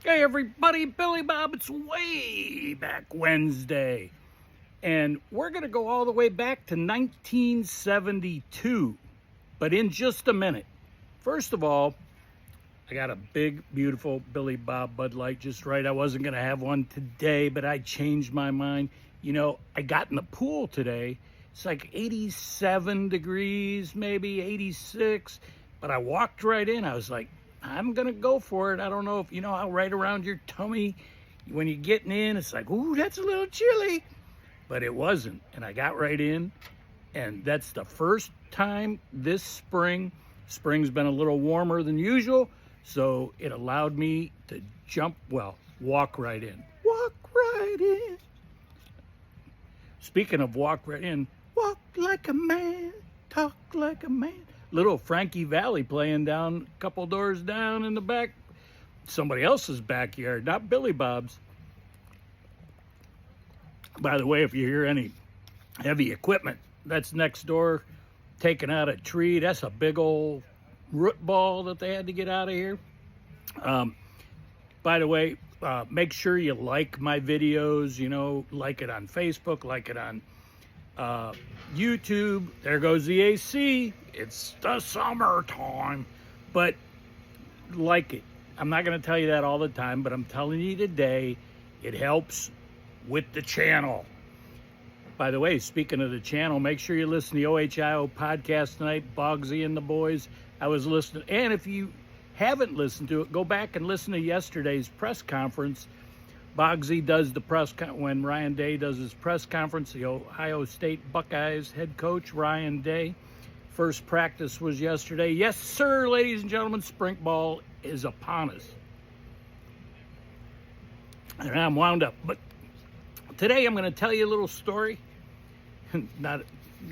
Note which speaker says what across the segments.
Speaker 1: Hey everybody, Billy Bob, it's way back Wednesday. And we're going to go all the way back to 1972, but in just a minute. First of all, I got a big, beautiful Billy Bob Bud Light just right. I wasn't going to have one today, but I changed my mind. You know, I got in the pool today. It's like 87 degrees, maybe 86, but I walked right in. I was like, I'm going to go for it. I don't know if you know how right around your tummy, when you're getting in, it's like, ooh, that's a little chilly. But it wasn't. And I got right in. And that's the first time this spring. Spring's been a little warmer than usual. So it allowed me to walk right in. Walk right in. Speaking of walk right in, walk like a man, talk like a man. Little Frankie Valli playing down a couple doors down in the back, somebody else's backyard, not Billy Bob's. By the way, if you hear any heavy equipment, that's next door taking out a tree. That's a big old root ball that they had to get out of here. By the way, make sure you like my videos, like it on Facebook, like it on YouTube. There goes the AC. It's the summertime, but like it. I'm not going to tell you that all the time, but I'm telling you today, it helps with the channel. By the way, speaking of the channel, make sure you listen to the OHIO podcast tonight, Bogsy and the boys. I was listening, and if you haven't listened to it, go back and listen to yesterday's press conference. Bogsy does the when Ryan Day does his press conference, the Ohio State Buckeyes head coach, Ryan Day. First practice was yesterday. Yes, sir, ladies and gentlemen, spring ball is upon us. And I'm wound up. But today I'm going to tell you a little story. Not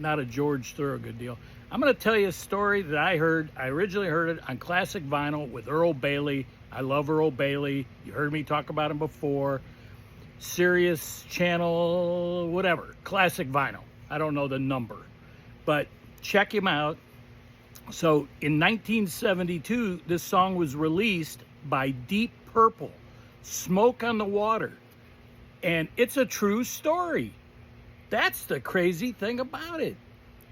Speaker 1: a George Thorogood deal. I'm going to tell you a story that I heard. I originally heard it on Classic Vinyl with Earl Bailey. I love Earl Bailey. You heard me talk about him before. Sirius Channel, whatever. Classic Vinyl. I don't know the number. But check him out. So in 1972, this song was released by Deep Purple, Smoke on the Water. And it's a true story. That's the crazy thing about it.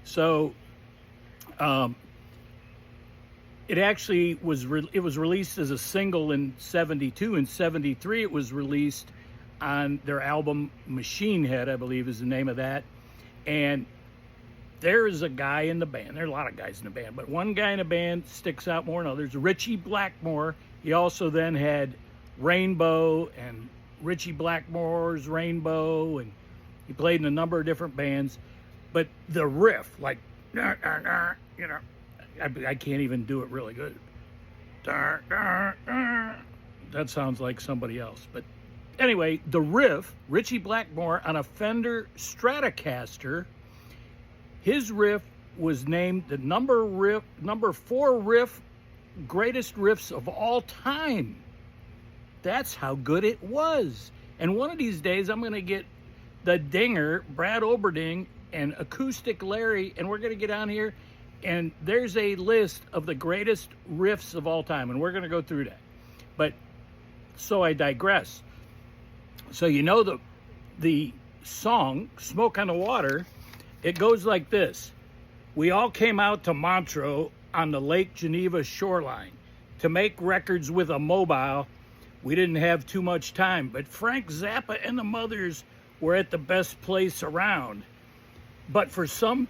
Speaker 1: So it actually was released as a single in 72. In 73, it was released on their album Machine Head, I believe is the name of that. And there is a guy in the band. There are a lot of guys in the band, but one guy in the band sticks out more than others. Richie Blackmore. He also then had Rainbow and Richie Blackmore's Rainbow, and he played in a number of different bands. But the riff, like, I can't even do it really good. That sounds like somebody else. But anyway, the riff, Richie Blackmore on a Fender Stratocaster, his riff was named the number 4 riff, greatest riffs of all time. That's how good it was. And one of these days, I'm going to get the Dinger, Brad Oberding, and Acoustic Larry, and we're going to get on here, and there's a list of the greatest riffs of all time, and we're going to go through that. But so I digress. So the song, Smoke on the Water, it goes like this. We all came out to Montreux on the Lake Geneva shoreline to make records with a mobile. We didn't have too much time, but Frank Zappa and the Mothers were at the best place around. But some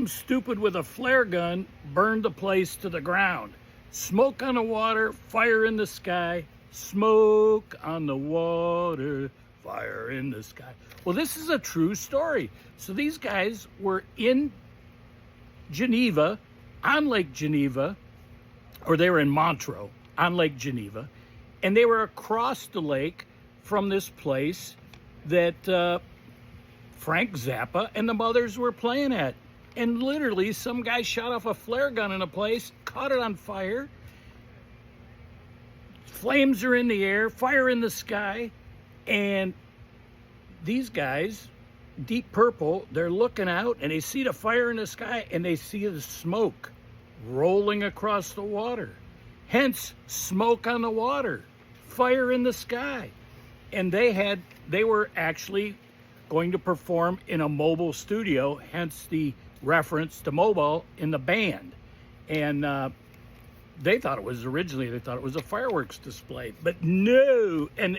Speaker 1: stupid with a flare gun burned the place to the ground. Smoke on the water, fire in the sky. Smoke on the water, fire in the sky. Well, this is a true story. So these guys were in Geneva, on Lake Geneva, or they were in Montreux, on Lake Geneva, and they were across the lake from this place that Frank Zappa and the Mothers were playing at. And literally, some guy shot off a flare gun in a place, caught it on fire. Flames are in the air, fire in the sky, and these guys, Deep Purple, they're looking out and they see the fire in the sky and they see the smoke rolling across the water. Hence, Smoke on the Water, fire in the sky. And they were actually going to perform in a mobile studio, hence the reference to mobile in the band. And they thought it was a fireworks display, but no. And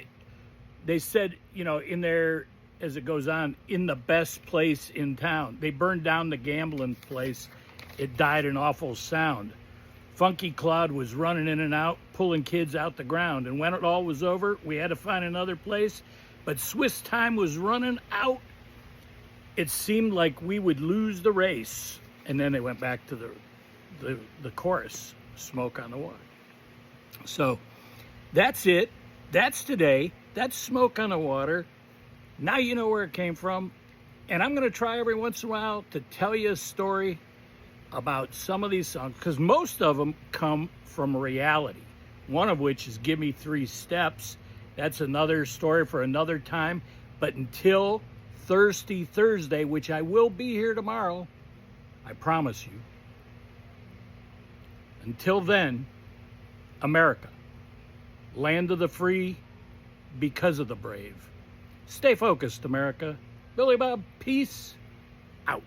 Speaker 1: they said, in there, as it goes on, in the best place in town. They burned down the gambling place. It died an awful sound. Funky Cloud was running in and out, pulling kids out the ground. And when it all was over, we had to find another place. But Swiss time was running out. It seemed like we would lose the race. And then they went back to the chorus, Smoke on the Water. So that's it. That's today. That's Smoke on the Water. Now you know where it came from. And I'm going to try every once in a while to tell you a story about some of these songs, because most of them come from reality. One of which is Give Me 3 Steps. That's another story for another time. But until Thirsty Thursday, which I will be here tomorrow, I promise you. Until then, America, land of the free, because of the brave. Stay focused, America. Billy Bob, peace out.